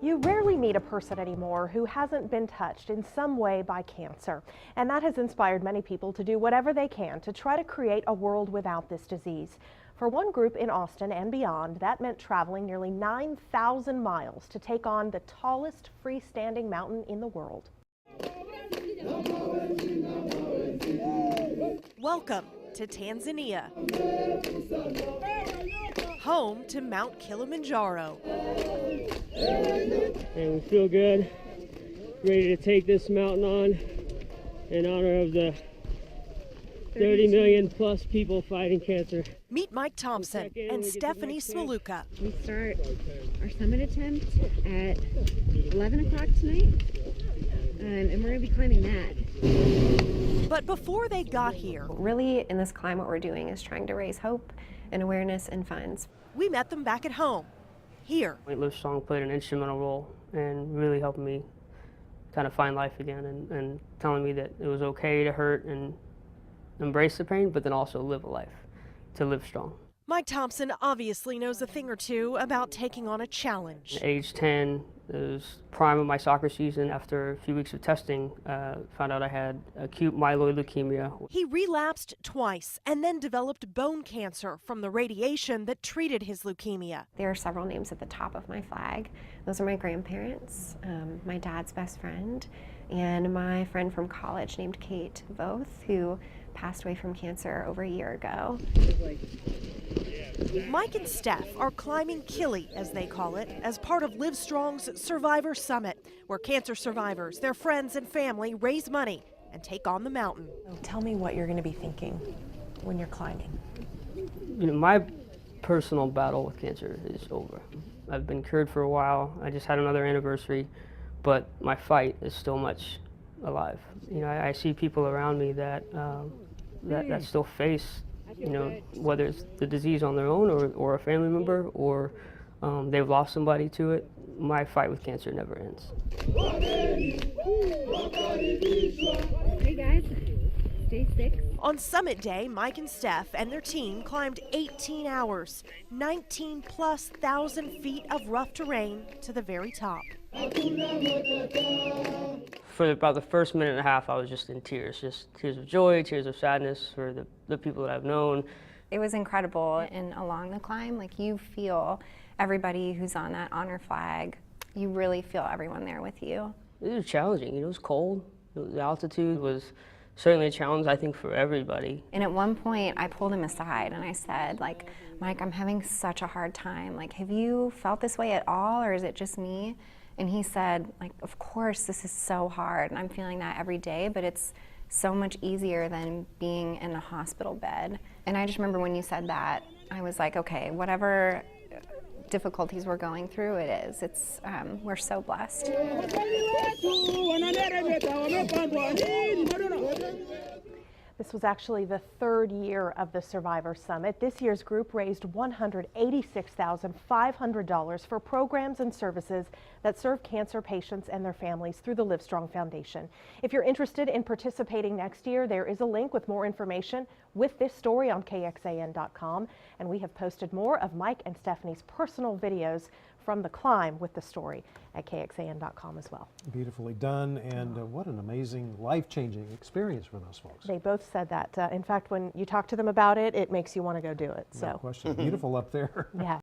You rarely meet a person anymore who hasn't been touched in some way by cancer, and that has inspired many people to do whatever they can to try to create a world without this disease. For one group in Austin and beyond, that meant traveling nearly 9,000 miles to take on the tallest freestanding mountain in the world. Welcome to Tanzania, home to Mount Kilimanjaro. And we feel good, ready to take this mountain on in honor of the 30 million plus people fighting cancer. Meet Mike Thompson and Stephanie Smaluka. We start our summit attempt at 11 o'clock tonight, and we're going to be climbing that. But before they got here, Really, in this climb, what we're doing is trying to raise hope and awareness and funds. we met them back at home, here. Livestrong played an instrumental role in really helping me kind of find life again and telling me that it was okay to hurt and embrace the pain, but then also live a life, to live strong. Mike Thompson obviously knows a thing or two about taking on a challenge. At age 10, it was prime of my soccer season. After a few weeks of testing, found out I had acute myeloid leukemia. He relapsed twice and then developed bone cancer from the radiation that treated his leukemia. There are several names at the top of my flag. Those are my grandparents, my dad's best friend, and my friend from college named Kate Voth, who passed away from cancer over a year ago. Mike and Steph are climbing Kili, as they call it, as part of Livestrong's Survivor Summit, where cancer survivors, their friends and family raise money and take on the mountain. Tell me what you're going to be thinking when you're climbing. You know, my personal battle with cancer is over. I've been cured for a while. I just had another anniversary, but my fight is still much alive. You know, I see people around me that that still face, you know, whether it's the disease on their own or a family member or they've lost somebody to it. My fight with cancer never ends. Hey guys, day 6. On Summit Day, Mike and Steph and their team climbed 18 hours, 19,000+ feet of rough terrain to the very top. For about the first minute and a half, I was just in tears, just tears of joy, tears of sadness for the people that I've known. It was incredible, and along the climb, like, you feel everybody who's on that honor flag. You really feel everyone there with you. It was challenging. You know, it was cold. The altitude was certainly a challenge, I think, for everybody. And at one point, I pulled him aside and I said, like, Mike, I'm having such a hard time. Like, have you felt this way at all, or is it just me? And he said, like, of course, this is so hard, and I'm feeling that every day, but it's so much easier than being in a hospital bed. And I just remember when you said that, I was like, okay, whatever difficulties we're going through, we're so blessed. This was actually the third year of the Survivor Summit. This year's group raised $186,500 for programs and services that serve cancer patients and their families through the Livestrong Foundation. If you're interested in participating next year, there is a link with more information with this story on KXAN.com. And we have posted more of Mike and Stephanie's personal videos from the climb with the story at KXAN.com as well. Beautifully done, and what an amazing, life-changing experience for those folks. They both said that. In fact, when you talk to them about it, it makes you want to go do it. No question. Beautiful up there. Yeah.